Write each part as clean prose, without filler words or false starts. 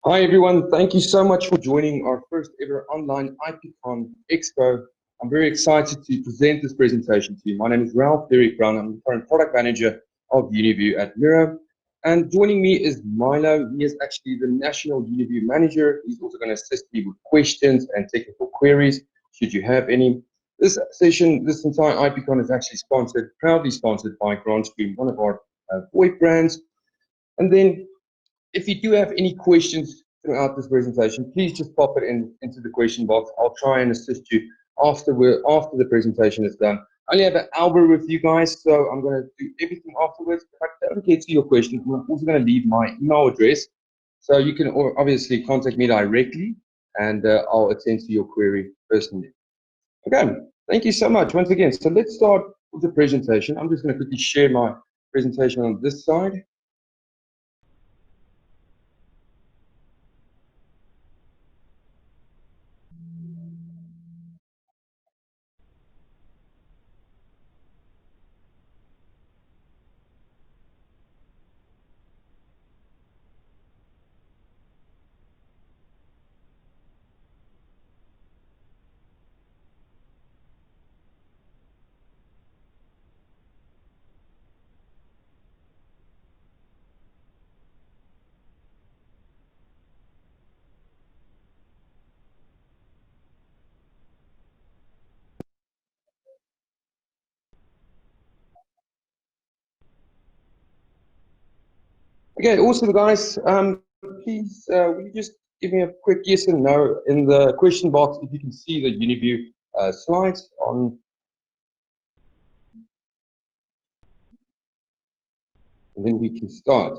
Hi everyone, thank you so much for joining our first ever online IPCon Expo. I'm very excited to present this presentation to you. My name is Ralph Derrick Brown. I'm the current product manager of Uniview at Miro. And joining me is Milo. He is actually the national Uniview manager. He's also going to assist me with questions and technical queries, should you have any. This session, this entire IPCon is actually proudly sponsored by GrandStream, one of our VoIP brands. And then if you do have any questions throughout this presentation, please just pop it into the question box. I'll try and assist you after the presentation is done. I only have an hour with you guys, so I'm going to do everything afterwards. If I don't get to your question, I'm also going to leave my email address, so you can obviously contact me directly, and I'll attend to your query personally. Okay, thank you so much once again. So let's start with the presentation. I'm just going to quickly share my presentation on this side. Okay, awesome, guys. Please, will you just give me a quick yes and no in the question box if you can see the Uniview slides on. And then we can start.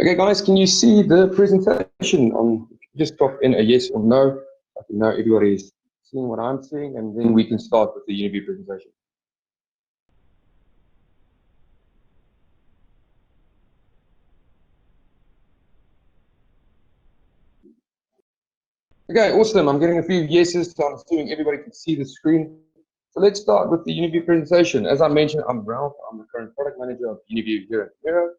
Okay, guys, can you see the presentation? Just drop in a yes or no. I can know everybody is seeing what I'm seeing, and then we can start with the Uniview presentation. Okay, awesome. I'm getting a few yeses, so I'm assuming everybody can see the screen. So let's start with the Uniview presentation. As I mentioned, I'm Ralph. I'm the current product manager of Uniview here at Miro.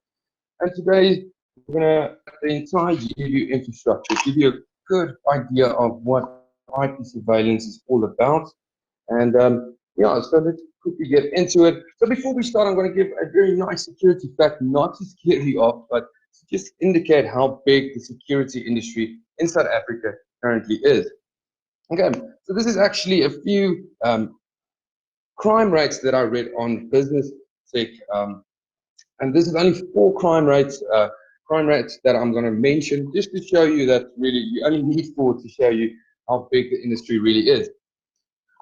And today, we're going to, the entire Uniview infrastructure, give you a good idea of what IP surveillance is all about. And yeah, so let's quickly get into it. So before we start, I'm going to give a very nice security fact, not to scare you off, but to just indicate how big the security industry in South Africa currently is. Okay, so this is actually a few crime rates that I read on Business Tech, and this is only 4 crime rates that I'm going to mention, just to show you that really you only need 4 to show you how big the industry really is.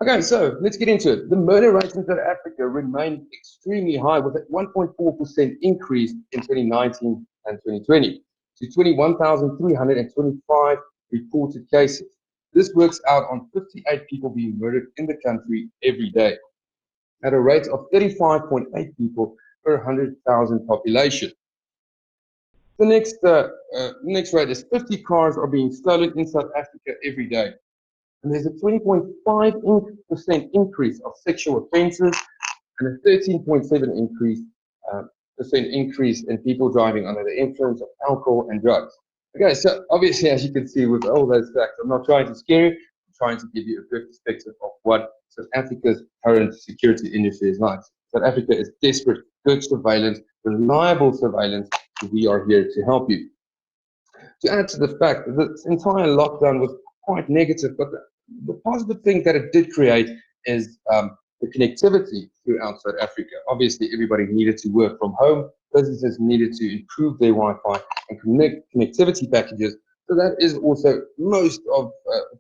Okay, so let's get into it. The murder rates in South Africa remain extremely high, with a 1.4% increase in 2019 and 2020 to 21,325 reported cases. This works out on 58 people being murdered in the country every day, at a rate of 35.8 people per 100,000 population. The next rate is 50 cars are being stolen in South Africa every day. And there's a 20.5% increase of sexual offences and a 13.7% increase in people driving under the influence of alcohol and drugs. Okay, so obviously, as you can see with all those facts, I'm not trying to scare you, I'm trying to give you a good perspective of what South Africa's current security industry is like. South Africa is desperate for good surveillance, reliable surveillance, and we are here to help you. To add to the fact that this entire lockdown was quite negative, but the positive thing that it did create is the connectivity throughout South Africa. Obviously, everybody needed to work from home. Businesses needed to improve their Wi-Fi and connectivity packages. So that is also most of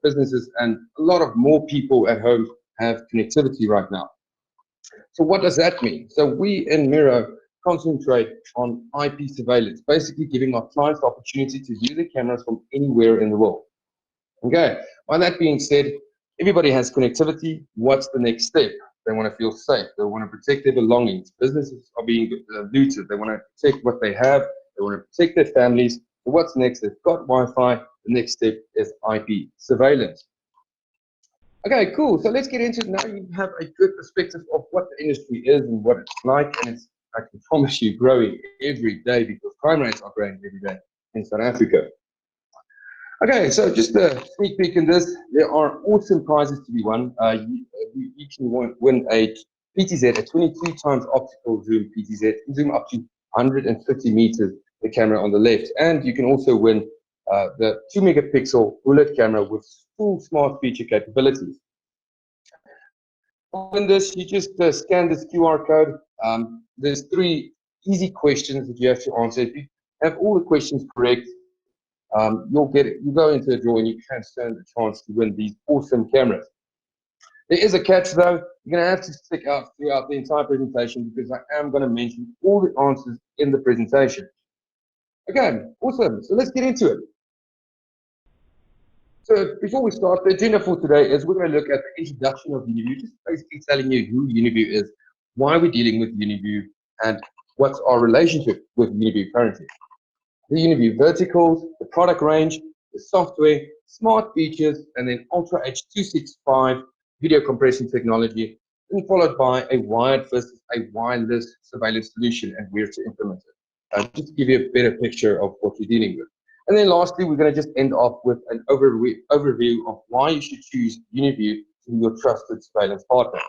businesses and a lot of more people at home have connectivity right now. So what does that mean? So we in Miro concentrate on IP surveillance, basically giving our clients the opportunity to view the cameras from anywhere in the world. Okay, by that being said, everybody has connectivity. What's the next step? They want to feel safe. They want to protect their belongings. Businesses are being looted. They want to protect what they have. They want to protect their families. So what's next? They've got Wi-Fi. The next step is IP surveillance. Okay, cool. So let's get into it now. You have a good perspective of what the industry is and what it's like, and it's, I can promise you, growing every day because crime rates are growing every day in South Africa. Okay, so just a sneak peek in this. There are awesome prizes to be won. You can win a PTZ, a 22 times optical zoom PTZ. You can zoom up to 150 meters, the camera on the left. And you can also win the 2 megapixel bullet camera with full smart feature capabilities. In this, you just scan this QR code. There's 3 easy questions that you have to answer. If you have all the questions correct, you'll get it. You go into a draw and you can stand a chance to win these awesome cameras. There is a catch though. You're going to have to stick out throughout the entire presentation because I am going to mention all the answers in the presentation. Okay, awesome. So let's get into it. So before we start, the agenda for today is we're going to look at the introduction of Uniview, just basically telling you who Uniview is, why we're dealing with Uniview, and what's our relationship with Uniview currently. The Uniview verticals, the product range, the software, smart features, and then Ultra H265 video compression technology, and followed by a wired versus a wireless surveillance solution and where to implement it. Just to give you a better picture of what you're dealing with. And then lastly, we're going to just end off with an overview of why you should choose Uniview to be your trusted surveillance partner.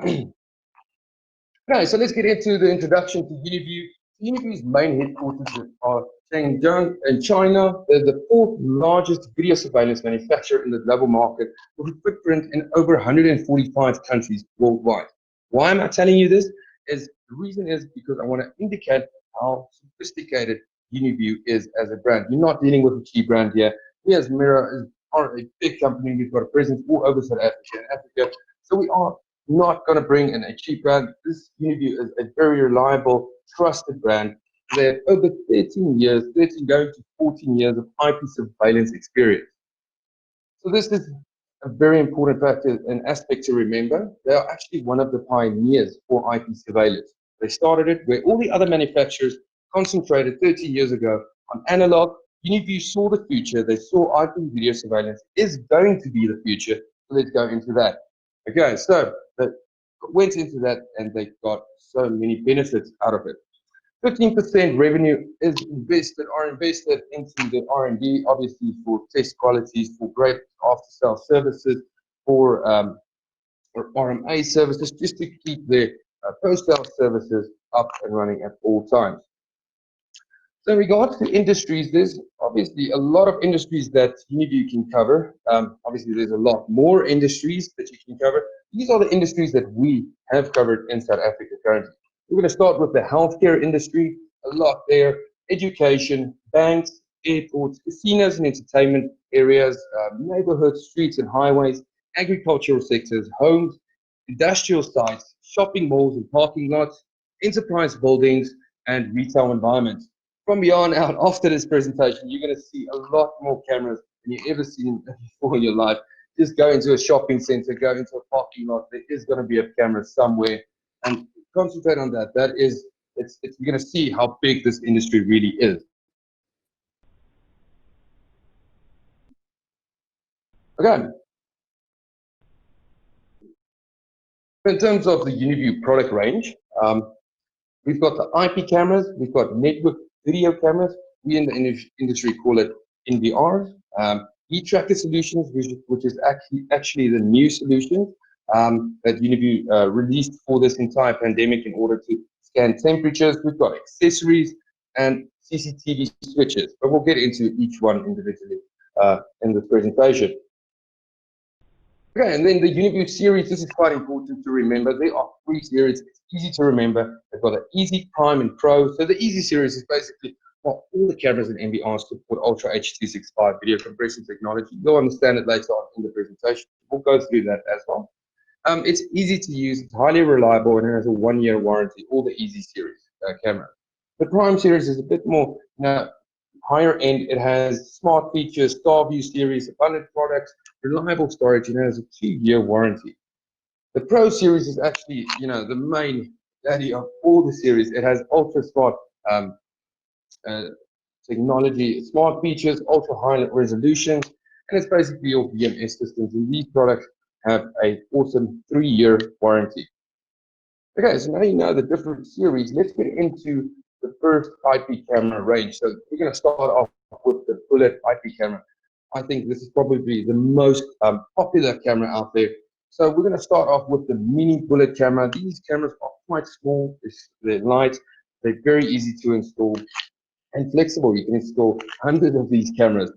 Okay, so let's get into the introduction to Uniview. Uniview's main headquarters are Changchun in China. They're the 4th largest video surveillance manufacturer in the global market with a footprint in over 145 countries worldwide. Why am I telling you this? The reason is because I want to indicate how sophisticated Uniview is as a brand. You're not dealing with a cheap brand here. We as Miro are a big company. We've got a presence all over South Africa and Africa. So we are not going to bring in a cheap brand. This Uniview is a very reliable, trusted brand. They have over 13 going to 14 years of IP surveillance experience. So this is a very important factor and aspect to remember. They are actually one of the pioneers for IP surveillance. They started it where all the other manufacturers concentrated 13 years ago on analog. Uniview saw the future. They saw IP video surveillance is going to be the future. So let's go into that. Okay, so they went into that and they got so many benefits out of it. 15% revenue are invested into the R&D, obviously for test qualities, for great after-sale services, for RMA services, just to keep their post-sale services up and running at all times. So in regards to industries, there's obviously a lot of industries that Uniview can cover. Obviously, there's a lot more industries that you can cover. These are the industries that we have covered in South Africa currently. We're going to start with the healthcare industry, a lot there, education, banks, airports, casinos and entertainment areas, neighborhoods, streets and highways, agricultural sectors, homes, industrial sites, shopping malls and parking lots, enterprise buildings, and retail environments. From beyond out after this presentation, you're going to see a lot more cameras than you've ever seen before in your life. Just go into a shopping center, go into a parking lot, there is going to be a camera somewhere, and concentrate on that. You're going to see how big this industry really is. Okay. In terms of the Uniview product range, we've got the IP cameras, we've got network video cameras. We in the industry call it NVRs. E-tracker solutions, which is actually the new solution that Uniview released for this entire pandemic in order to scan temperatures. We've got accessories and CCTV switches, but we'll get into each one individually in this presentation. Okay, and then the Uniview series, this is quite important to remember. There are 3 series, it's easy to remember. They've got an Easy, Prime, and Pro. So the Easy series is basically all the cameras and NVRs support Ultra H265 video compression technology. You'll understand it later on in the presentation. We'll go through that as well. It's easy to use, it's highly reliable, and it has a 1-year warranty, all the Easy series camera. The Prime series is a bit more higher end. It has smart features, StarView series, abundant products, reliable storage, and it has a 2-year warranty. The Pro series is actually, the main daddy of all the series. It has ultra smart uh, technology, smart features, ultra high resolutions, and it's basically your VMS systems. And these products have an awesome 3-year warranty. Okay, so now you know the different series. Let's get into the first IP camera range. So we're going to start off with the bullet IP camera. I think this is probably the most popular camera out there. So we're going to start off with the mini bullet camera. These cameras are quite small, they're light, they're very easy to install and flexible. You can install hundreds of these cameras.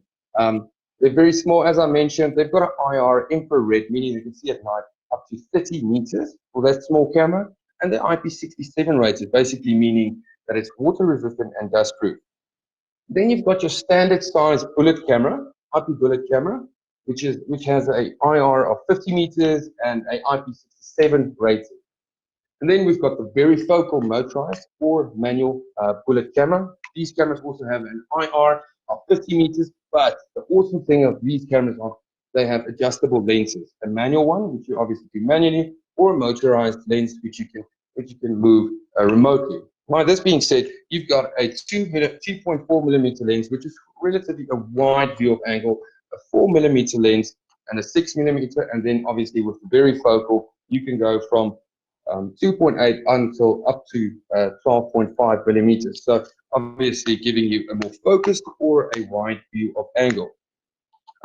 They're very small, as I mentioned. They've got an IR infrared, meaning you can see at night up to 30 meters for that small camera. And they're IP67 rated, basically meaning that it's water resistant and dust proof. Then you've got your standard size bullet camera, IP bullet camera, which has a IR of 50 meters and a IP67 rating. And then we've got the varifocal motorized or manual bullet camera. These cameras also have an IR of 50 meters, but the awesome thing of these cameras are they have adjustable lenses. A manual one, which you obviously do manually, or a motorized lens, which you can move remotely. Now, this being said, you've got a 2.4 millimeter lens, which is relatively a wide view of angle, a 4 millimeter lens, and a 6 millimeter, and then obviously with the varifocal, you can go from 2.8 until up to 12.5 millimeters. So obviously giving you a more focused or a wide view of angle.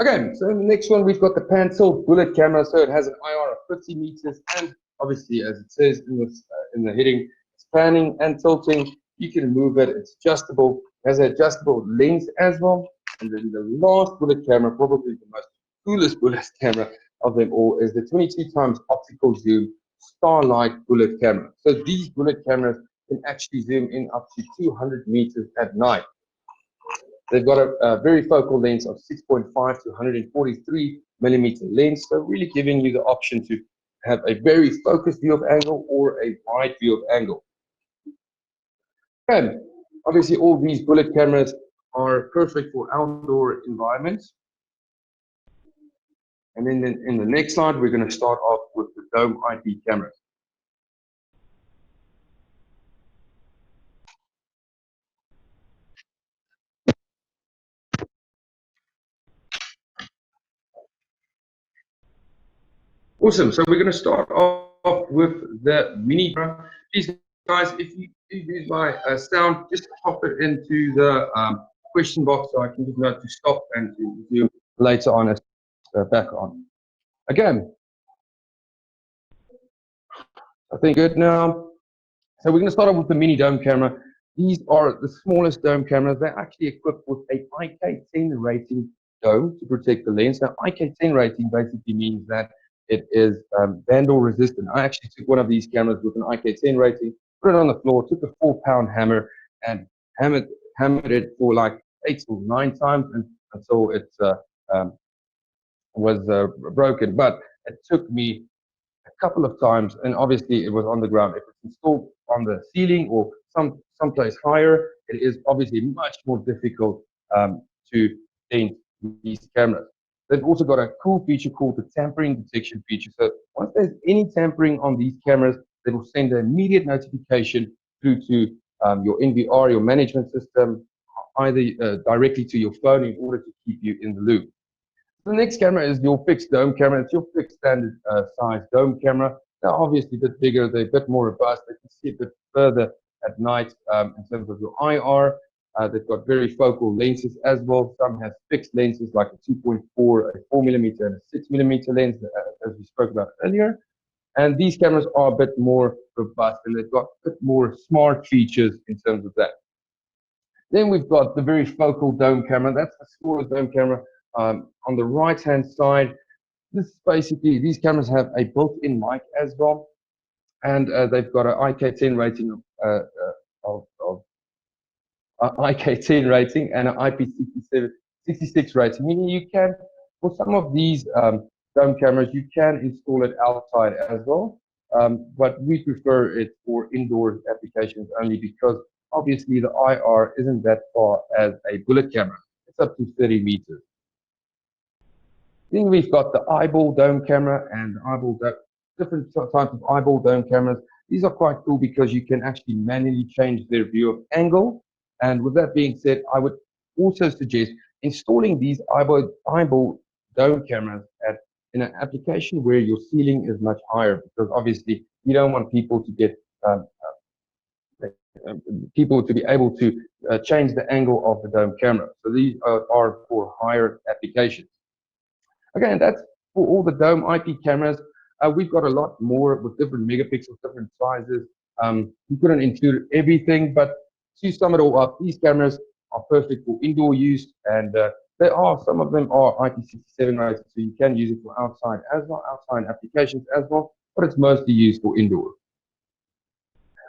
Okay, so in the next one, we've got the pan tilt bullet camera. So it has an IR of 50 meters, and obviously, as it says in the heading, it's panning and tilting. You can move it. It's adjustable. It has an adjustable lens as well. And then the last bullet camera, probably the most coolest bullet camera of them all, is the 22 times optical zoom Starlight bullet camera. So these bullet cameras can actually zoom in up to 200 meters at night. They've got a varifocal lens of 6.5 to 143 millimeter lens, so really giving you the option to have a very focused view of angle or a wide view of angle. And obviously all these bullet cameras are perfect for outdoor environments. And then in the next slide, we're going to start off with the dome IP cameras. Awesome. So we're going to start off with the mini camera. Please, guys, if you use my sound, just pop it into the question box so I can just note to stop and to resume later on as back on. Again, I think good now. So we're going to start off with the mini dome camera. These are the smallest dome cameras. They're actually equipped with a IK10 rating dome to protect the lens. Now, IK10 rating basically means that it is vandal resistant. I actually took one of these cameras with an IK10 rating, put it on the floor, took a 4-pound hammer and hammered it for like 8 or 9 times until it was broken. But it took me a couple of times, and obviously it was on the ground. If it's installed on the ceiling or someplace higher, it is obviously much more difficult to dent these cameras. They've also got a cool feature called the tampering detection feature. So once there's any tampering on these cameras, they will send an immediate notification through to your NVR, your management system, either directly to your phone in order to keep you in the loop. The next camera is your fixed dome camera. It's your fixed standard size dome camera. They're obviously a bit bigger. They're a bit more robust. They can see a bit further at night in terms of your IR. They've got varifocal lenses as well. Some have fixed lenses like a 2.4, a 4 millimeter, and a 6 millimeter lens, as we spoke about earlier. And these cameras are a bit more robust, and they've got a bit more smart features in terms of that. Then we've got the varifocal dome camera. That's the smallest dome camera. On the right-hand side, these cameras have a built-in mic as well, and they've got an IK10 rating of IK10 rating and an IP67 66 rating. Meaning you can, for some of these dome cameras, you can install it outside as well. But we prefer it for indoor applications only because obviously the IR isn't that far as a bullet camera. It's up to 30 meters. Then we've got the eyeball dome camera and different types of eyeball dome cameras. These are quite cool because you can actually manually change their view of angle. And with that being said, I would also suggest installing these eyeball dome cameras in an application where your ceiling is much higher, because obviously you don't want people to get people to be able to change the angle of the dome camera. So these are for higher applications. Okay, and that's for all the dome IP cameras. We've got a lot more with different megapixels, different sizes. We couldn't include everything, but to sum it all up, these cameras are perfect for indoor use, and some of them are IP67 rated, so you can use it for outside as well, outside applications as well, but it's mostly used for indoor.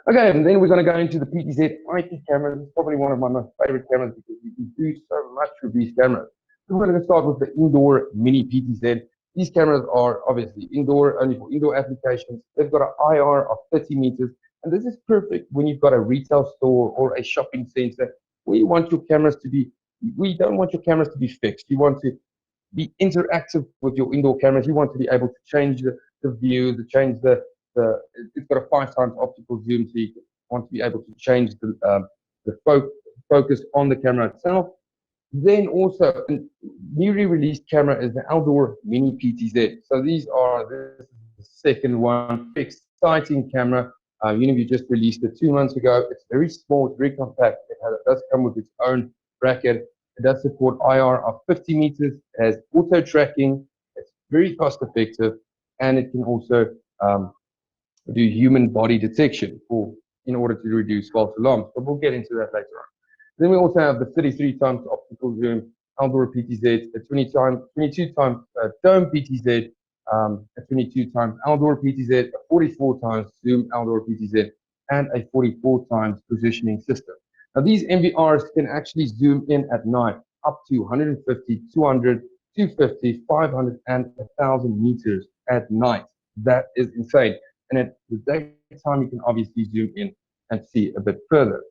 Okay, and then we're going to go into the PTZ IP cameras. It's probably one of my most favorite cameras because you can do so much with these cameras. So we're going to start with the indoor mini PTZ. These cameras are obviously indoor, only for indoor applications. They've got an IR of 30 meters, and this is perfect when you've got a retail store or a shopping center where you want your cameras to be. We don't want your cameras to be fixed. You want to be interactive with your indoor cameras. You want to be able to change the view, to change it's got a 5 times optical zoom, so you want to be able to change the focus on the camera itself. Then also, a newly released camera is the outdoor mini PTZ. So this is the second one, exciting camera. Uniview just released it 2 months ago. It's very small, it's very compact. It does come with its own bracket. It does support IR of 50 meters. It has auto tracking. It's very cost effective, and it can also do human body detection in order to reduce false alarms. But we'll get into that later on. Then we also have the 33 times optical zoom outdoor PTZ, a 22 times dome PTZ, a 22 times outdoor PTZ, a 44 times zoom outdoor PTZ, and a 44 times positioning system. Now these MVRs can actually zoom in at night up to 150, 200, 250, 500, and 1,000 meters at night. That is insane. And at the daytime, you can obviously zoom in and see a bit further.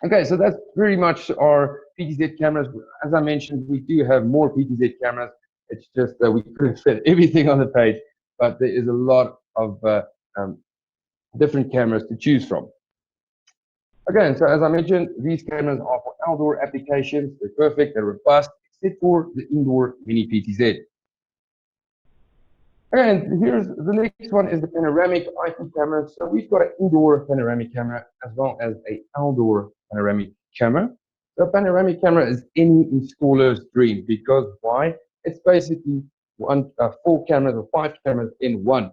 Okay, so that's pretty much our PTZ cameras. As I mentioned, we do have more PTZ cameras. It's just that we couldn't fit everything on the page, but there is a lot of different cameras to choose from. Again, so as I mentioned, these cameras are for outdoor applications. They're perfect, they're robust, except for the indoor mini PTZ. And here's the next one is the panoramic IP camera. So we've got an indoor panoramic camera as well as an outdoor panoramic camera. So panoramic camera is any installer's dream, because why? It's basically 4 cameras or 5 cameras in one.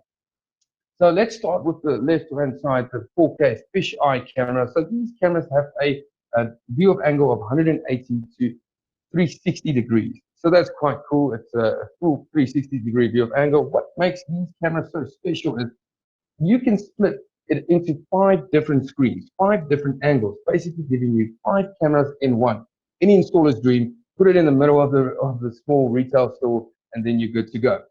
So let's start with the left-hand side, the 4K fisheye camera. So these cameras have a view of angle of 180 to 360 degrees. So that's quite cool. It's a full 360-degree view of angle. What makes these cameras so special is you can split it into 5 different screens, 5 different angles, basically giving you 5 cameras in one. Any installer's dream, put it in the middle of the small retail store, and then you're good to go.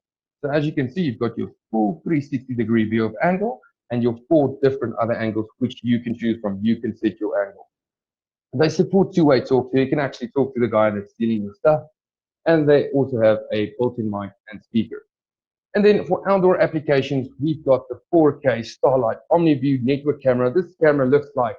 So as you can see, you've got your full 360-degree view of angle and your 4 different other angles, which you can choose from. You can set your angle. They support two-way talk, so you can actually talk to the guy that's stealing your stuff. And they also have a built-in mic and speaker. And then for outdoor applications, we've got the 4K Starlight Omniview network camera. This camera looks like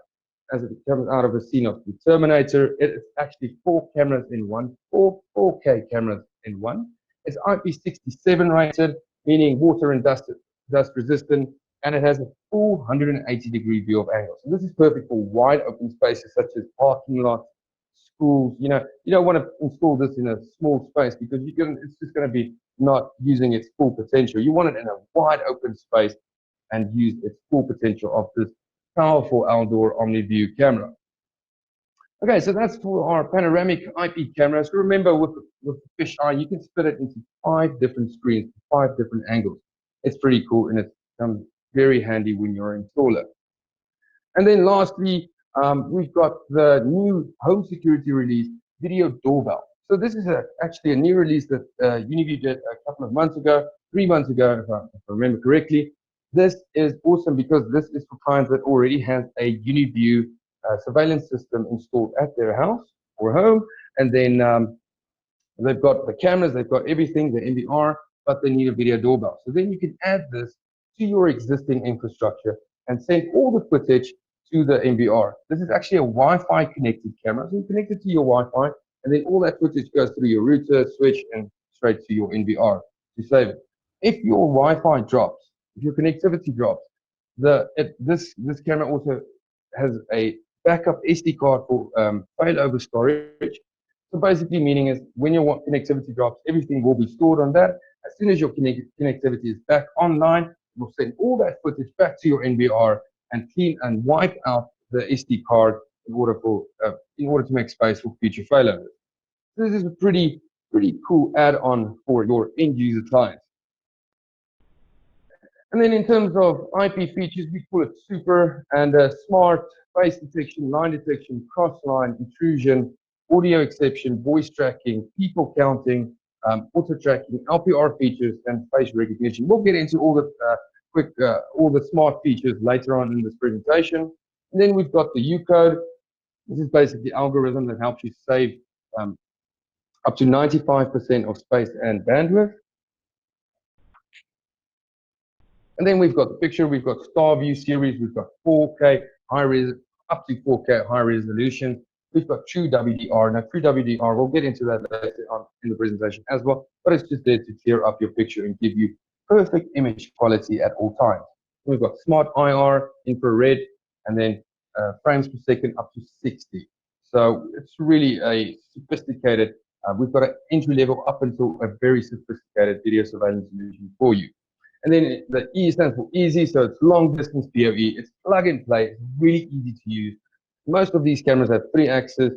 as it comes out of a scene of the Terminator. It is actually 4 cameras in one, 4K cameras in one. It's IP67 rated, meaning water and dust resistant, and it has a full 180-degree view of angle. So this is perfect for wide open spaces such as parking lots, schools. You don't want to install this in a small space because it's just going to be not using its full potential. You want it in a wide open space and use its full potential of this powerful outdoor Omniview camera. Okay, so that's for our panoramic IP cameras. Remember, with the fisheye, you can split it into 5 different screens, 5 different angles. It's pretty cool, and it comes very handy when you're an installer. And then lastly, we've got the new home security release, video doorbell. So this is actually a new release that Uniview did a couple of months ago, 3 months ago, if I remember correctly. This is awesome because this is for clients that already have a Uniview surveillance system installed at their house or home, and then they've got the cameras, they've got everything, the NVR, but they need a video doorbell. So then you can add this to your existing infrastructure and send all the footage to the NVR. This is actually a Wi-Fi connected camera. So you connect it to your Wi-Fi, and then all that footage goes through your router, switch, and straight to your NVR to save it. If your Wi-Fi drops, if your connectivity drops, this camera also has a backup SD card for failover storage. So basically, meaning is when your connectivity drops, everything will be stored on that. As soon as your connectivity is back online, it will send all that footage back to your NVR and clean and wipe out the SD card in order to make space for future failovers. This is a pretty cool add-on for your end user clients. And then in terms of IP features, we call it super and smart face detection, line detection, cross-line intrusion, audio exception, voice tracking, people counting, auto tracking, LPR features, and face recognition. We'll get into all the all the smart features later on in this presentation. And then we've got the U code. This is basically the algorithm that helps you save up to 95% of space and bandwidth. And then we've got the picture, we've got StarView series, we've got 4K up to 4K high resolution. We've got true WDR. Now, true WDR, we'll get into that later on in the presentation as well, but it's just there to clear up your picture and give you perfect image quality at all times. We've got smart IR, infrared, and then frames per second up to 60. So it's really a sophisticated, we've got an entry level up until a very sophisticated video surveillance solution for you. And then the E stands for easy, so it's long distance PoE. It's plug and play. It's really easy to use. Most of these cameras have 3-axis.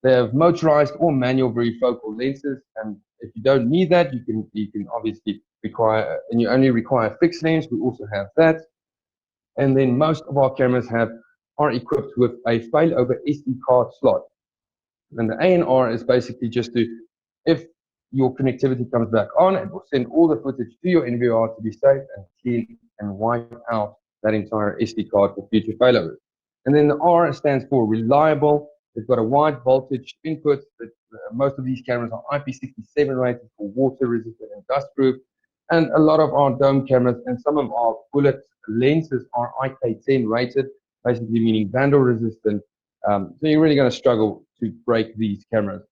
They have motorized or manual varifocal lenses, and if you don't need that, you can obviously require, and you only require fixed lens. We also have that. And then most of our cameras are equipped with a failover SD card slot. And the ANR is basically just if your connectivity comes back on, it will send all the footage to your NVR to be saved and clean and wipe out that entire SD card for future failovers. And then the R stands for reliable. It's got a wide voltage input. Most of these cameras are IP67 rated for water resistant and dust proof. And a lot of our dome cameras and some of our bullet lenses are IK10 rated, basically meaning vandal resistant. So you're really going to struggle to break these cameras.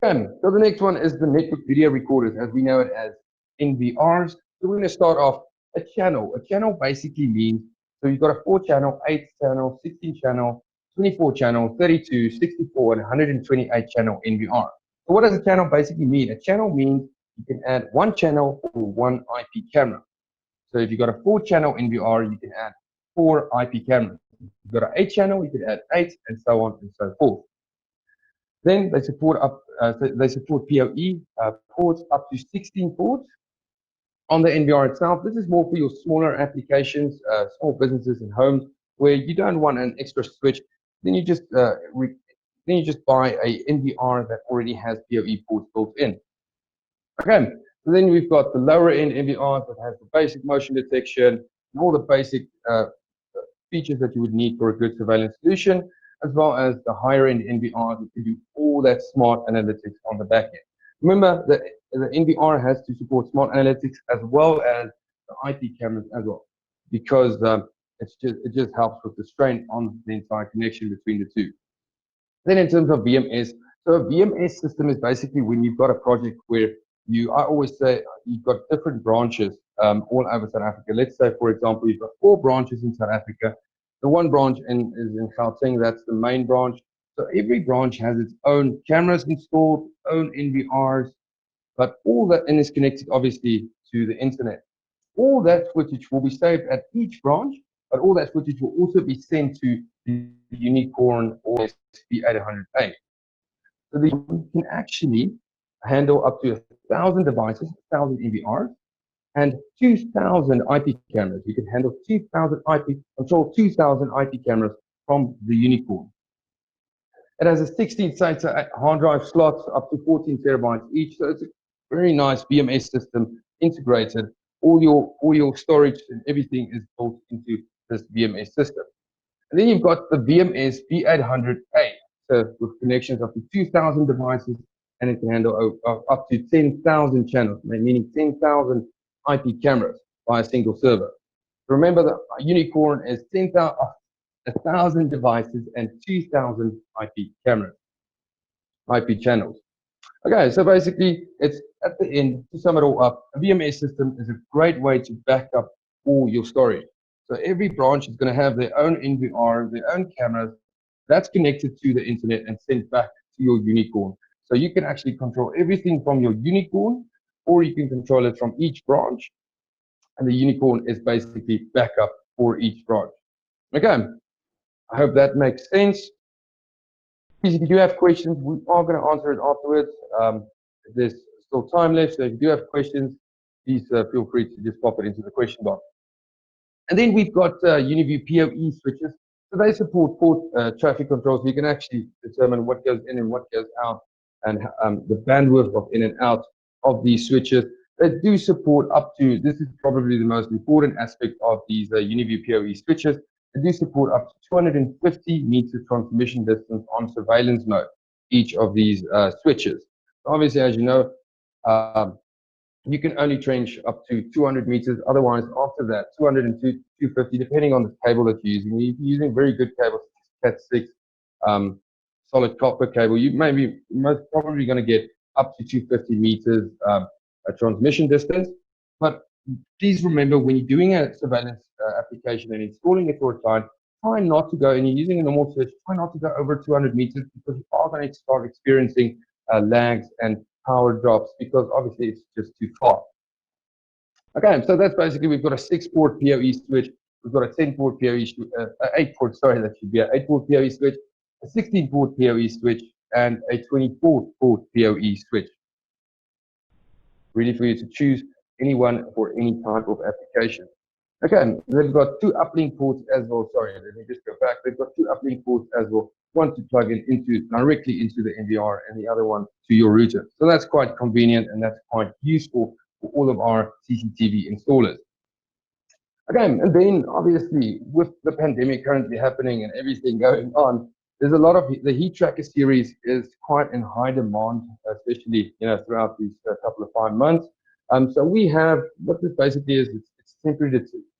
Okay, so the next one is the network video recorders, as we know it as NVRs. So we're going to start off a channel. A channel basically means, so you've got a 4-channel, 8-channel, 16-channel, 24-channel, 32, 64, and 128-channel NVR. So what does a channel basically mean? A channel means you can add one channel or one IP camera. So if you've got a 4-channel NVR, you can add 4 IP cameras. If you've got an 8-channel, you can add 8, and so on and so forth. Then they support PoE ports up to 16 ports on the NVR itself. This is more for your smaller applications, small businesses and homes where you don't want an extra switch. Then you just buy a NVR that already has PoE ports built in. Okay, so then we've got the lower end NVR that has the basic motion detection and all the basic features that you would need for a good surveillance solution, as well as the higher end NVR that can do all that smart analytics on the back end. Remember that the NVR has to support smart analytics as well as the IP cameras as well, because it just helps with the strain on the entire connection between the two. Then in terms of VMS, so a VMS system is basically when you've got a project where I always say you've got different branches all over South Africa. Let's say, for example, you've got 4 branches in South Africa. The one branch is in Gauteng, that's the main branch. So every branch has its own cameras installed, own NVRs, but all that, and is connected obviously to the internet. All that footage will be saved at each branch, but all that footage will also be sent to the Unicorn or SP800A. So you can actually handle up to 1,000 devices, 1,000 NVRs, and 2,000 IP cameras. You can handle 2,000 IP cameras from the Unicorn. It has a 16 SATA hard drive slots up to 14 terabytes each. So it's a very nice BMS system integrated. All your storage and everything is built into this BMS system. And then you've got the VMS B800A, so with connections up to 2,000 devices, and it can handle up to 10,000 channels, meaning 10,000 IP cameras by a single server. Remember that Unicorn is 1,000 devices and 2,000 IP cameras, IP channels. Okay, so basically, it's at the end, to sum it all up, a VMS system is a great way to back up all your storage. So every branch is going to have their own NVR, their own cameras that's connected to the internet and sent back to your Unicorn. So you can actually control everything from your Unicorn, or you can control it from each branch. And the Unicorn is basically backup for each branch. Okay, I hope that makes sense. Please, if you do have questions, we are going to answer it afterwards. There's still time left, so if you do have questions, please feel free to just pop it into the question box. And then we've got Uniview PoE switches. So they support port traffic control, so you can actually determine what goes in and what goes out, and the bandwidth of in and out of these switches. They do support up to, this is probably the most important aspect of these Uniview PoE switches, they do support up to 250 meter transmission distance on surveillance mode, each of these switches. Obviously, as you know, you can only trench up to 200 meters. Otherwise, after that, 200 and 250, depending on the cable that you're using. If you're using very good cables, Cat6, solid copper cable, you may be most probably going to get up to 250 meters a transmission distance. But please remember, when you're doing a surveillance application and installing it for a client, try not to go, and you're using a normal switch, try not to go over 200 meters, because you are going to start experiencing lags and power drops, because obviously it's just too far. Okay, so that's basically, we've got a 6-port PoE switch, we've got a 10-port PoE, 8-port, sorry, that should be an 8-port PoE switch, a 16-port PoE switch, and a 24-port PoE switch. Ready for you to choose any one for any type of application. Okay, they've got 2 uplink ports as well. Sorry, let me just go back. They've got 2 uplink ports as well. One to plug in directly into the NVR, and the other one to your router. So that's quite convenient, and that's quite useful for all of our CCTV installers. Okay, and then obviously with the pandemic currently happening and everything going on, there's a lot of the heat tracker series is quite in high demand, especially throughout these couple of 5 months. So we have, what this basically is, it's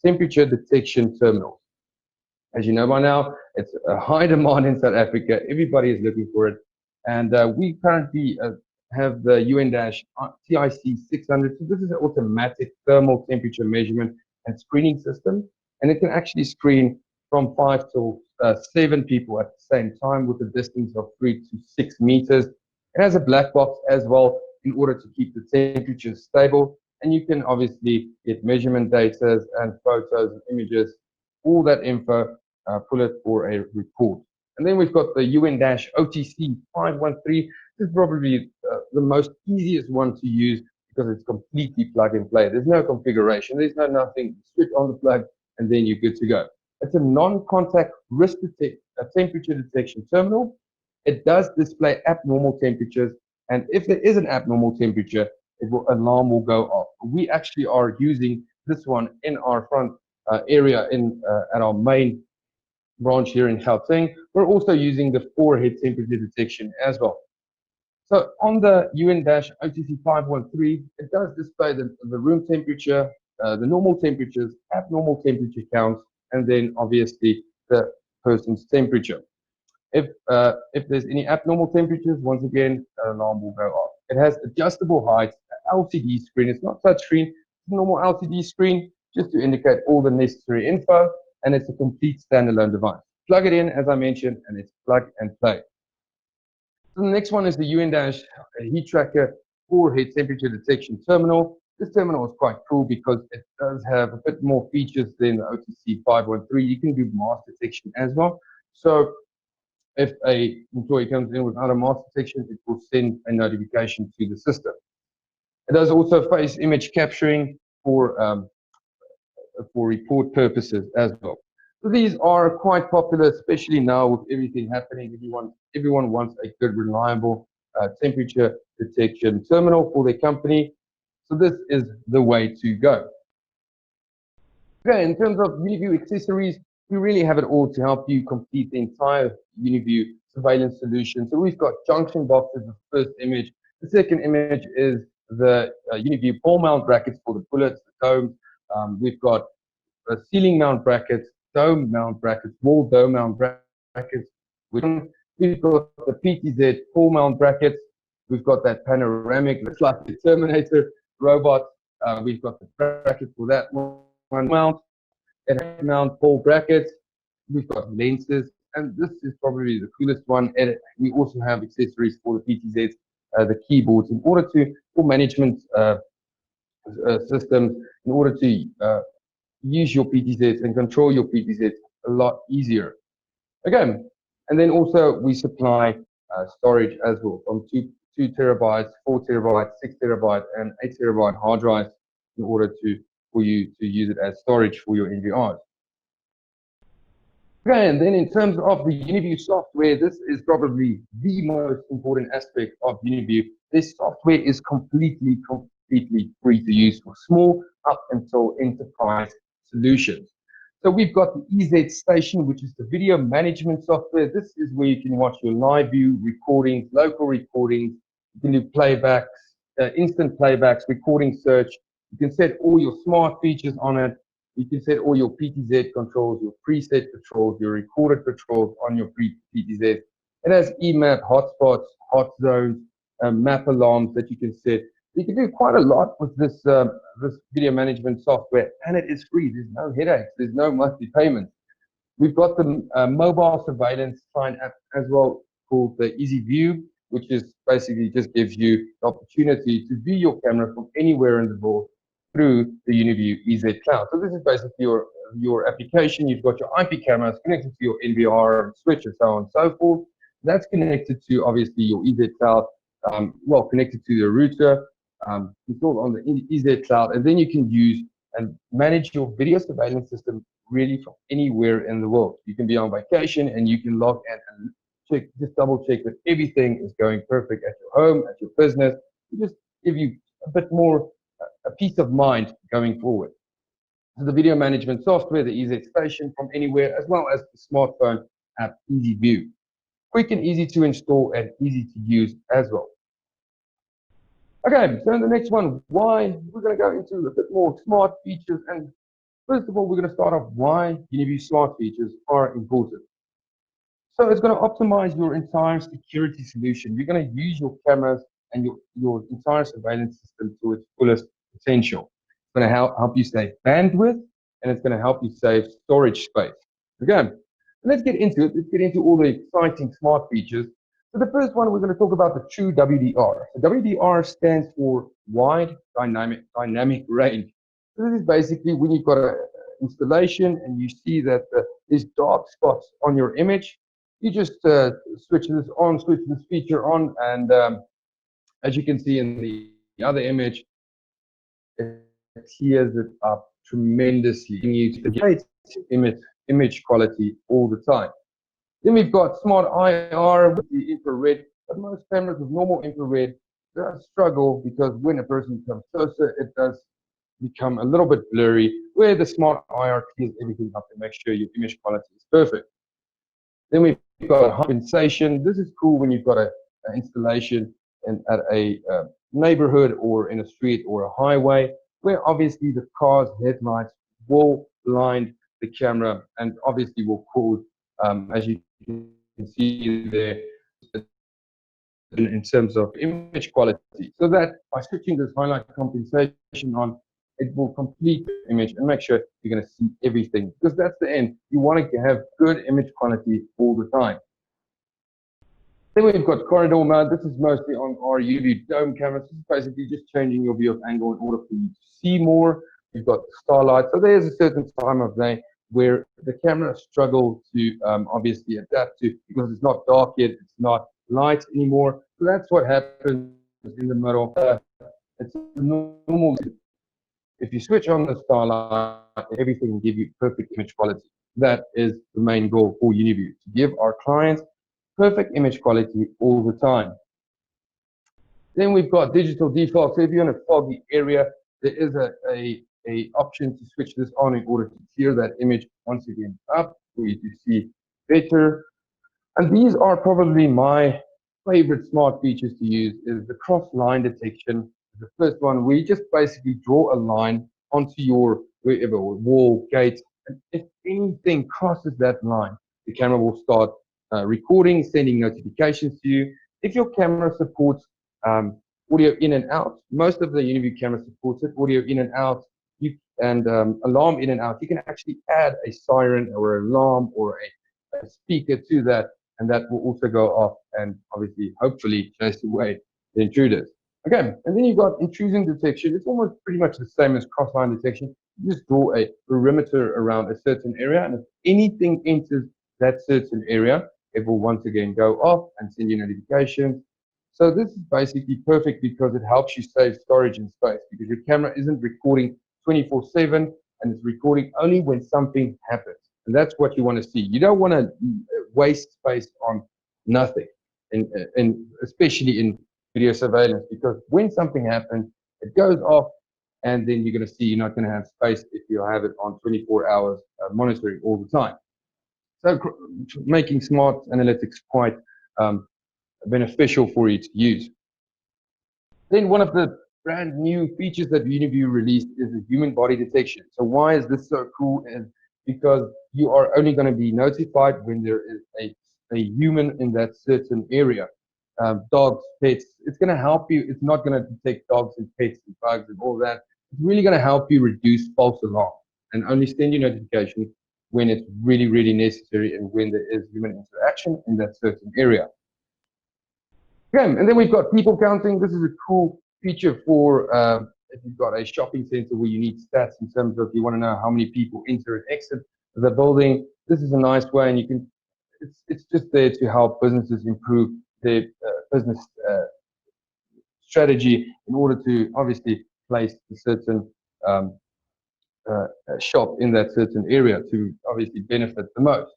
temperature detection terminals. As you know by now, it's a high demand in South Africa. Everybody is looking for it, and we currently have the UN-TIC 600. So this is an automatic thermal temperature measurement and screening system, and it can actually screen from 5 to 7 people at the same time with a distance of 3 to 6 meters. It has a black box as well in order to keep the temperature stable, and you can obviously get measurement data and photos and images, all that info, pull it for a report. And then we've got the UN-OTC 513. This is probably the most easiest one to use, because it's completely plug and play. There's no configuration, there's nothing. Switch on the plug and then you're good to go. It's a non-contact risk temperature detection terminal. It does display abnormal temperatures, and if there is an abnormal temperature, alarm will go off. We actually are using this one in our front area at our main branch here in Gauteng. We're also using the forehead temperature detection as well. So on the UN-OTC 513, it does display the room temperature, the normal temperatures, abnormal temperature counts, and then obviously the person's temperature. If there's any abnormal temperatures, once again, an alarm will go off. It has adjustable height, LCD screen. It's not touchscreen, it's a normal LCD screen, just to indicate all the necessary info, and it's a complete standalone device. Plug it in, as I mentioned, and it's plug and play. So the next one is the UN-Heat Tracker forehead temperature detection terminal. This terminal is quite cool because it does have a bit more features than the OTC 513. You can do mask detection as well. So if an employee comes in without a mask detection, it will send a notification to the system. It does also face image capturing for report purposes as well. So these are quite popular, especially now with everything happening. Everyone wants a good, reliable temperature detection terminal for their company. So this is the way to go. Okay, in terms of Uniview accessories, we really have it all to help you complete the entire Uniview surveillance solution. So we've got junction boxes, the first image. The second image is the Uniview pole mount brackets for the bullets, the domes. We've got ceiling mount brackets, dome mount brackets, wall dome mount brackets. We've got the PTZ pole mount brackets. We've got that panoramic, looks like the Terminator robot. We've got the bracket for that one mount, and mount pole brackets. We've got lenses, and this is probably the coolest one. And we also have accessories for the PTZs, the keyboards, in order to for management systems, in order to use your PTZs and control your PTZs a lot easier. Again, and then also we supply storage as well, from 2 terabytes, 4 terabytes, 6 terabyte, and 8 terabyte hard drives in order for you to use it as storage for your NVRs. Okay, and then in terms of the Uniview software, this is probably the most important aspect of Uniview. This software is completely free to use for small up until enterprise solutions. So we've got the EZ Station, which is the video management software. This is where you can watch your live view recordings, local recordings. You can do playbacks, instant playbacks, recording search. You can set all your smart features on it. You can set all your PTZ controls, your preset controls, your recorded controls on your PTZ. It has EMAP, hotspots, hot zones, map alarms that you can set. You can do quite a lot with this video management software, and it is free. There's no headaches. There's no monthly payments. We've got the mobile surveillance client app as well, called the EZView, which is basically just gives you the opportunity to view your camera from anywhere in the world through the Uniview EZCloud. So this is basically your application. You've got your IP cameras connected to your NVR switch and so on and so forth. That's connected to obviously your EZCloud, connected to the router, installed on the EZCloud, and then you can use and manage your video surveillance system really from anywhere in the world. You can be on vacation and you can log in and check, just double check that everything is going perfect at your home, at your business. It just give you a bit more a peace of mind going forward. So the video management software, the EZ Station from anywhere, as well as the smartphone app EZView. Quick and easy to install and easy to use as well. Okay, so in the next one, why we're going to go into a bit more smart features. And first of all, we're going to start off why Uniview smart features are important. So it's going to optimize your entire security solution. You're going to use your cameras and your entire surveillance system to its fullest potential. It's going to help you save bandwidth, and it's going to help you save storage space. Okay, let's get into it. Let's get into all the exciting smart features. So the first one, we're going to talk about the true WDR. So WDR stands for wide dynamic range. So this is basically when you've got an installation and you see that there's dark spots on your image, you just switch this feature on, and as you can see in the other image, it clears it up tremendously. You get great image quality all the time. Then we've got smart IR with the infrared, but most cameras with normal infrared struggle because when a person comes closer, it does become a little bit blurry, where the smart IR clears everything up and makes sure your image quality is perfect. Then we've got compensation. This is cool when you've got an installation at a neighborhood or in a street or a highway, where obviously the car's headlights will blind the camera and obviously will cause, as you can see there, in terms of image quality. So that by switching this highlight compensation on, it will complete the image and make sure you're going to see everything, because that's the end. You want to have good image quality all the time. Then we've got corridor mode. This is mostly on our Uniview dome cameras. This is basically just changing your view of angle in order for you to see more. We've got the starlight. So there's a certain time of day where the camera struggles to obviously adapt to, because it's not dark yet, it's not light anymore. So that's what happens in the middle. It's normal. If you switch on the starlight, everything will give you perfect image quality. that is the main goal for Uniview, to give our clients perfect image quality all the time. Then we've got digital defog. So if you're in a foggy area, there is a option to switch this on in order to clear that image once again up for you to see better. And these are probably my favorite smart features to use. Is the cross line detection. The first one, we just basically draw a line onto your wherever wall, gate, and if anything crosses that line, the camera will start recording, sending notifications to you. If your camera supports audio in and out, most of the Uniview camera supports it, audio in and out, and alarm in and out. You can actually add a siren or an alarm or a speaker to that, and that will also go off and obviously, hopefully, chase away the intruders. Okay, and then you've got intrusion detection. It's almost pretty much the same as cross-line detection. You just draw a perimeter around a certain area, and if anything enters that certain area, it will once again go off and send you notifications. So this is basically perfect because it helps you save storage and space, because your camera isn't recording 24/7 and it's recording only when something happens. And that's what you want to see. You don't want to waste space on nothing, and especially in video surveillance, because when something happens, it goes off, and then you're going to see you're not going to have space if you have it on 24 hours monitoring all the time. So making smart analytics quite beneficial for you to use. Then one of the brand new features that Uniview released is the human body detection. So why is this so cool? Is because you are only going to be notified when there is a human in that certain area. Dogs, pets, it's going to help you. It's not going to detect dogs and pets and bugs and all that. It's really going to help you reduce false alarm and only send you notifications when it's really, really necessary and when there is human interaction in that certain area. Okay, and then we've got people counting. This is a cool feature for if you've got a shopping center where you need stats in terms of you want to know how many people enter and exit the building. This is a nice way, and you can. It's just there to help businesses improve their business strategy in order to obviously place a certain shop in that certain area to obviously benefit the most.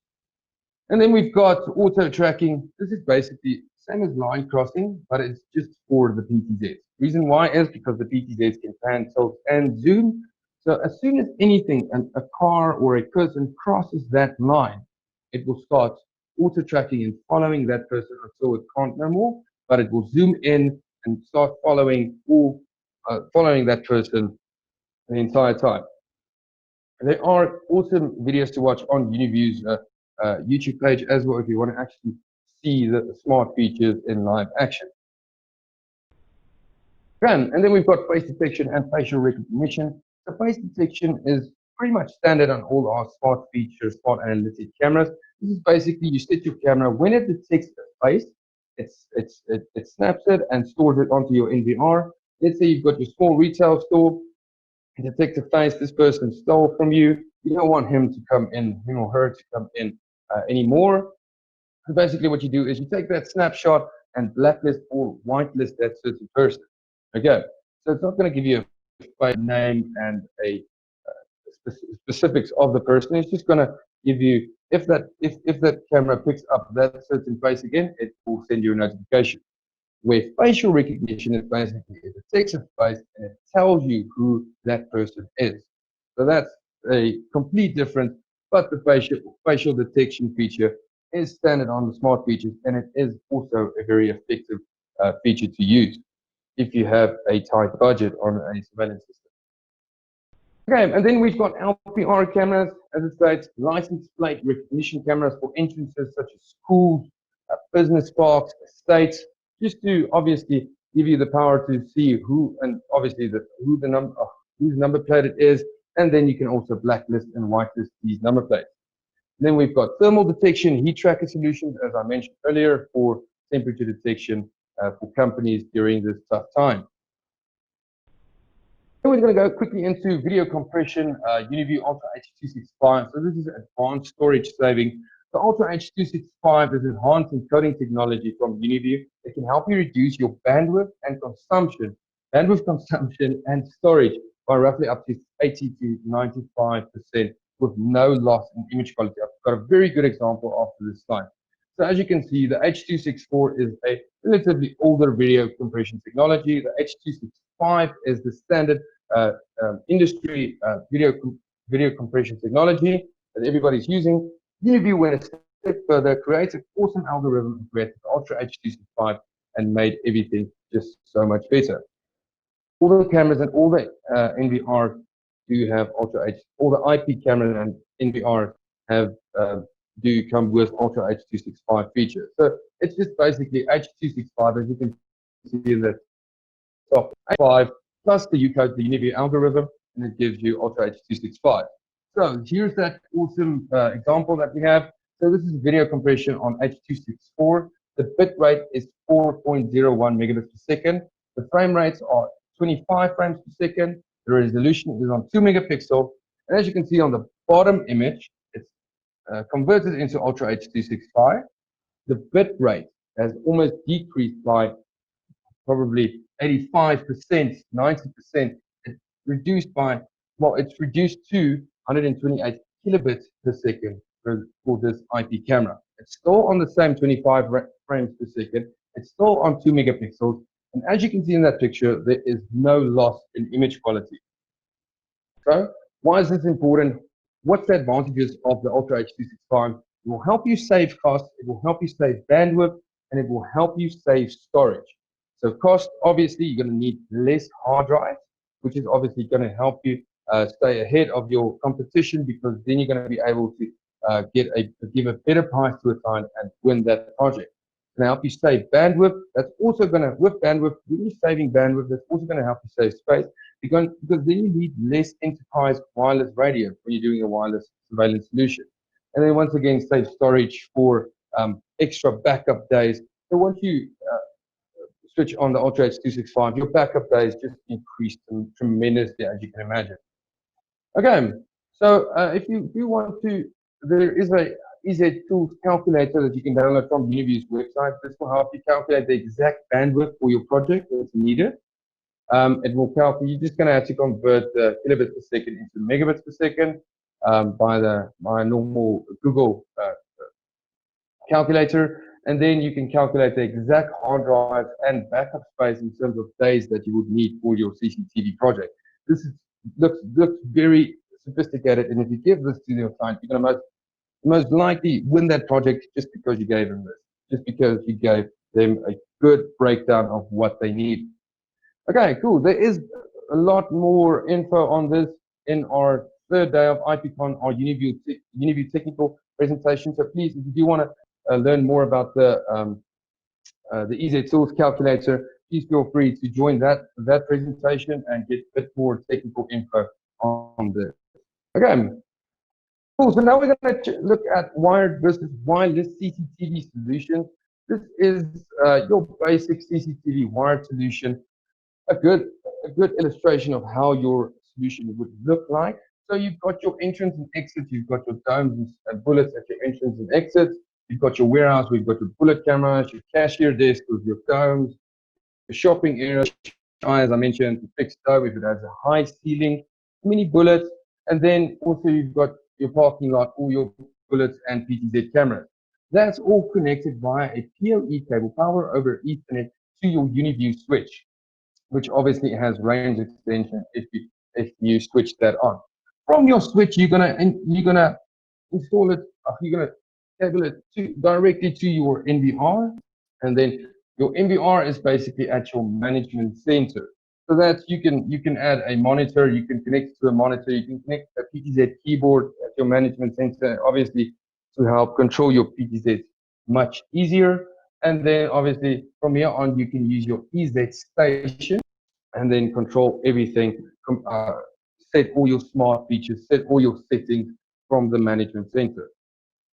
And then we've got auto tracking. This is basically same as line crossing, but it's just for the PTZs. Reason why is because the PTZs can pan, tilt, and zoom. So as soon as anything, a car or a person crosses that line, it will start auto tracking and following that person until it can't no more, but it will zoom in and start following that person the entire time. And there are awesome videos to watch on Uniview's YouTube page as well if you want to actually see the smart features in live action. And then we've got face detection and facial recognition. So face detection is pretty much standard on all our smart features, smart analytic cameras. This is basically you set your camera, when it detects the face, it snaps it and stores it onto your NVR. Let's say you've got your small retail store, it detects a face, this person stole from you. You don't want him to come in, him or her to come in anymore. So basically what you do is you take that snapshot and blacklist or whitelist that certain person. Okay, so it's not going to give you a name and a specifics of the person. It's just going to give you, if that camera picks up that certain face again, it will send you a notification. Where facial recognition is basically, it detects a face and it tells you who that person is. So that's a complete difference, but the facial detection feature is standard on the smart features, and it is also a very effective feature to use if you have a tight budget on a surveillance system. Okay, and then we've got LPR cameras, as it states, license plate recognition cameras for entrances such as schools, business parks, estates, just to obviously give you the power to see who, and obviously whose number plate it is, and then you can also blacklist and whitelist these number plates. Then we've got thermal detection, heat tracker solutions, as I mentioned earlier, for temperature detection for companies during this tough time. Then we're going to go quickly into video compression, Uniview Ultra H265. So this is advanced storage saving. The Ultra H265 is enhanced encoding technology from Uniview. It can help you reduce your bandwidth consumption and storage by roughly up to 80 to 95% with no loss in image quality. I've got a very good example after this slide. So as you can see, the H.264 is a relatively older video compression technology. The H.265 is the standard industry video compression technology that everybody's using. Uniview went a step further, created an awesome algorithm, and created the Ultra H.265 and made everything just so much better. All the cameras and all the NVR do have Ultra H. All the IP cameras and NVR have do come with Ultra H.265 features. So it's just basically H.265, as you can see in the top 5 plus the UCode, the Uniview algorithm, and it gives you Ultra H.265. So here's that awesome example that we have. So this is video compression on H.264. The bit rate is 4.01 megabits per second. The frame rates are 25 frames per second. The resolution is on 2 megapixel. And as you can see on the bottom image, it's converted into Ultra H.265. The bit rate has almost decreased by probably 85%, 90%. It's reduced by, well, it's reduced to 128 kilobits per second for this IP camera. It's still on the same 25 frames per second. It's still on 2 megapixels. And as you can see in that picture, there is no loss in image quality. So why is this important? What's the advantages of the Ultra H.265? It will help you save costs, it will help you save bandwidth, and it will help you save storage. So cost, obviously, you're going to need less hard drives, which is obviously going to help you stay ahead of your competition, because then you're going to be able to give a better price to a client and win that project. It's going to help you save bandwidth. That's also going to, with bandwidth, when you're saving bandwidth, that's also going to help you save space, because then you need less enterprise wireless radio when you're doing a wireless surveillance solution. And then once again, save storage for extra backup days. So once you switch on the Ultra H.265, your backup days just increase tremendously, as you can imagine. Okay, so if you want to, there is a EZTools Calculator that you can download from Uniview's website. This will help you calculate the exact bandwidth for your project that's needed. It will calculate, you're just going to have to convert the kilobits per second into megabits per second by a normal Google calculator. And then you can calculate the exact hard drive and backup space in terms of days that you would need for your CCTV project. This looks very sophisticated, and if you give this to your client, you're going to most likely win that project just because you gave them this, just because you gave them a good breakdown of what they need. Okay, cool. There is a lot more info on this in our third day of IPCon, our Uniview technical presentation. So please, if you do want to learn more about the EZTools Calculator, please feel free to join that presentation and get a bit more technical info on this. Okay, cool. So now we're going to look at wired versus wireless CCTV solutions. This is your basic CCTV wired solution. A good illustration of how your solution would look like. So you've got your entrance and exit, you've got your domes and bullets at your entrance and exits, you've got your warehouse, we've got your bullet cameras, your cashier desk with your domes, your shopping area, as I mentioned, the fixed dome if it has a high ceiling, mini bullets, and then also you've got your parking lot, all your bullets and PTZ cameras. That's all connected via a PoE cable, power over Ethernet, to your Uniview switch, which obviously has range extension if you switch that on. From your switch, you're gonna install it. You're gonna cable it directly to your NVR, and then your NVR is basically at your management center. So that you can add a monitor, you can connect it to a monitor, you can connect a PTZ keyboard at your management center, obviously to help control your PTZ much easier. And then obviously from here on, you can use your EZ station and then control everything, set all your smart features, set all your settings from the management center.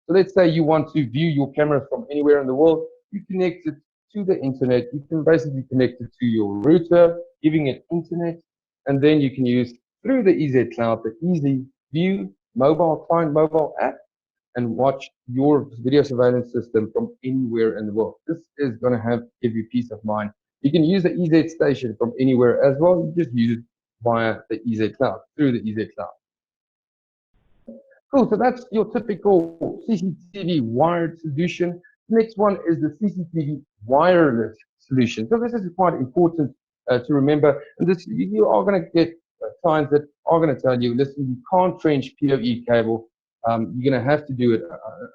So let's say you want to view your camera from anywhere in the world, you connect it to the internet, you can basically connect it to your router, giving it internet, and then you can use through the EZCloud, the Uniview mobile app, and watch your video surveillance system from anywhere in the world. This is going to give you peace of mind. You can use the EZ station from anywhere as well. You just use it via the EZCloud, through the EZCloud. Cool, so that's your typical CCTV wired solution. Next one is the CCTV wireless solution. So this is quite important to remember. And this, you are going to get clients that are going to tell you, listen, you can't trench PoE cable. You're going to have to do it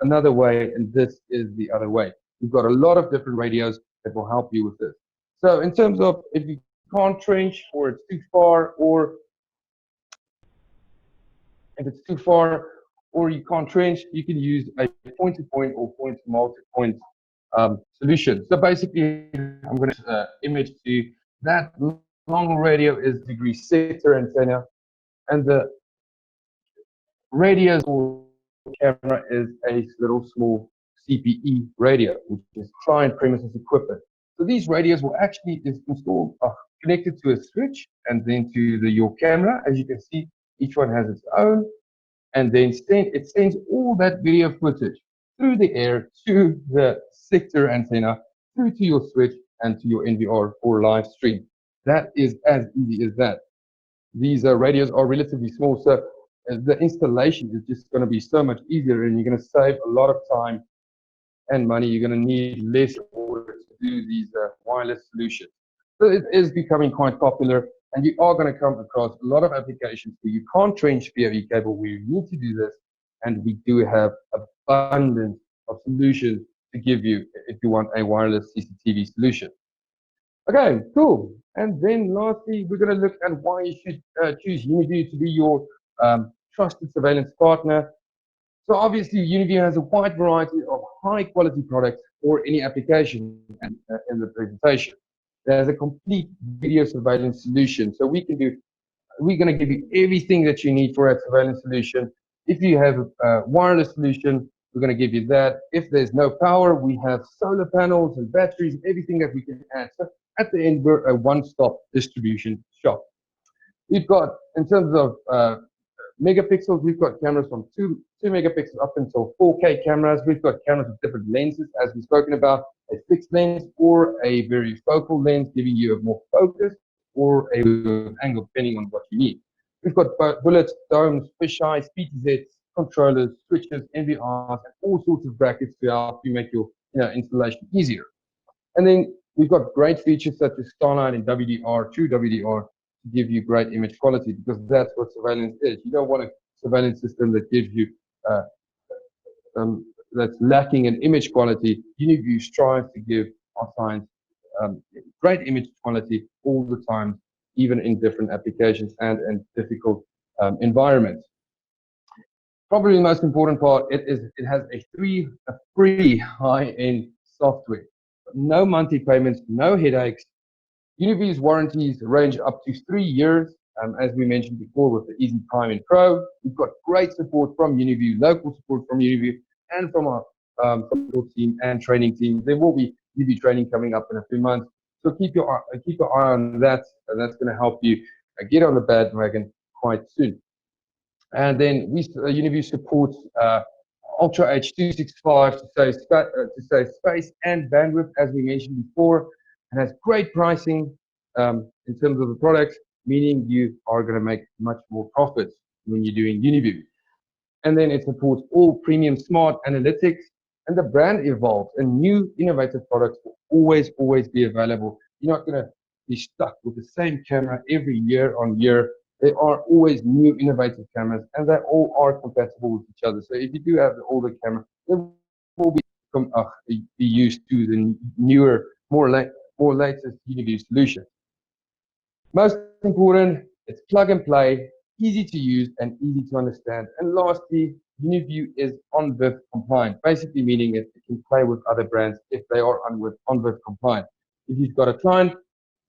another way, and this is the other way. We've got a lot of different radios that will help you with this. So in terms of if you can't trench or it's too far, or if it's too far or you can't trench, you can use a point-to-point or point-to-multi-point solution. So basically, I'm going to image to that long radio is degree sector antenna, and the radio camera is a little small CPE radio, which is client premises equipment. So these radios will actually is installed connected to a switch and then to your camera. As you can see, each one has its own, and then it sends all that video footage through the air to the sector antenna, through to your switch and to your NVR or live stream. That is as easy as that. These radios are relatively small, so the installation is just going to be so much easier, and you're going to save a lot of time and money. You're going to need less in order to do these wireless solutions. So it is becoming quite popular, and you are going to come across a lot of applications where you can't trench PoE cable, where you need to do this, and we do have abundance of solutions to give you if you want a wireless CCTV solution. Okay, cool. And then lastly, we're going to look at why you should choose Uniview to be your trusted surveillance partner. So obviously, Uniview has a wide variety of high-quality products for any application in the presentation. There's a complete video surveillance solution. So we're going to give you everything that you need for a surveillance solution. If you have a wireless solution, we're going to give you that. If there's no power, we have solar panels and batteries, everything that we can add. So at the end, we're a one-stop distribution shop. We've got, in terms of megapixels, we've got cameras from 2 megapixels up until 4K cameras. We've got cameras with different lenses, as we've spoken about, a fixed lens or a very focal lens, giving you a more focus or a angle, depending on what you need. We've got bullets, domes, fisheyes, PTZs, controllers, switches, NVRs, and all sorts of brackets to help you make your installation easier. And then we've got great features such as Starline and WDR, true WDR, to give you great image quality, because that's what surveillance is. You don't want a surveillance system that gives you that's lacking in image quality. Uniview strives to give our clients great image quality all the time, even in different applications and in difficult environments. Probably the most important part, it has a free high-end software. No monthly payments, no headaches. Uniview's warranties range up to 3 years, as we mentioned before with the Easy Prime and Pro. We've got great support from Uniview, local support from Uniview, and from our support team and training team. There will be Uniview training coming up in a few months, so keep your eye on that. That's going to help you get on the bandwagon quite soon. And then Uniview supports Ultra H265 to save space and bandwidth, as we mentioned before, and has great pricing in terms of the products, meaning you are going to make much more profits when you're doing Uniview. And then it supports all premium smart analytics, and the brand evolves, and new innovative products will always be available. You're not going to be stuck with the same camera every year on year. There are always new innovative cameras, and they all are compatible with each other. So if you do have the older camera, they will be used to the newer, more latest Uniview solution. Most important, it's plug and play, easy to use and easy to understand. And lastly, Uniview is UNV compliant, basically meaning it can play with other brands if they are UNV compliant. If you've got a client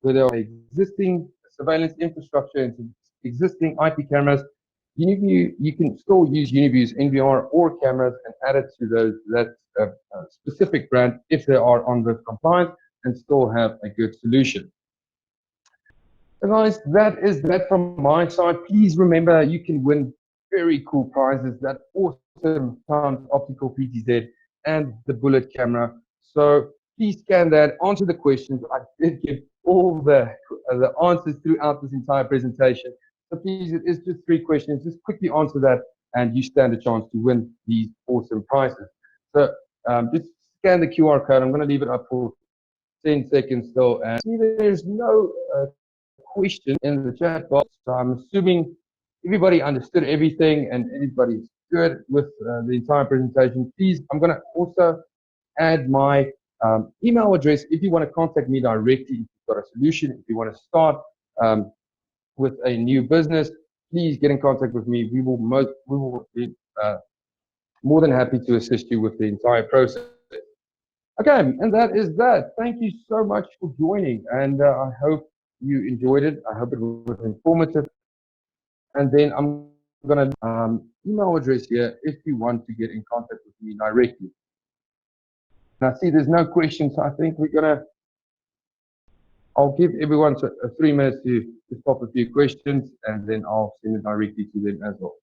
where there are existing surveillance infrastructure and existing IP cameras, Uniview, you can still use Uniview's NVR or cameras and add it to that specific brand if they are UNV compliant, and still have a good solution. So guys, that is that from my side. Please remember, you can win very cool prizes, that awesome Times optical PTZ and the bullet camera. So please scan that, answer the questions. I did give all the answers throughout this entire presentation. So please, it is just 3 questions. Just quickly answer that, and you stand a chance to win these awesome prizes. So just scan the QR code. I'm going to leave it up for 10 seconds still. And see, there's no question in the chat box. So I'm assuming everybody understood everything and everybody's good with the entire presentation. Please, I'm going to also add my email address if you want to contact me directly. If you've got a solution, if you want to start with a new business, please get in contact with me. We will be more than happy to assist you with the entire process. Okay, and that is that. Thank you so much for joining, and I hope you enjoyed it. I hope it was informative. And then I'm going to email address here if you want to get in contact with me directly. And I see there's no questions, so I think I'll give everyone 3 minutes to pop a few questions, and then I'll send it directly to them as well.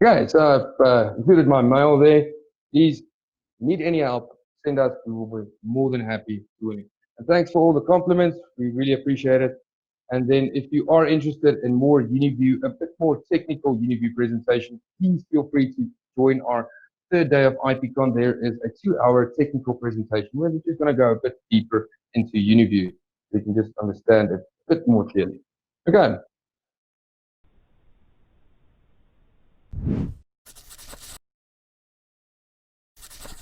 Okay, so I've included my mail there. Please, need any help, send us. We will be more than happy doing it. And thanks for all the compliments. We really appreciate it. And then if you are interested in more Uniview, a bit more technical Uniview presentation, please feel free to join our third day of IPCon. There is a 2-hour technical presentation where we're just going to go a bit deeper into Uniview so you can just understand it a bit more clearly. Okay.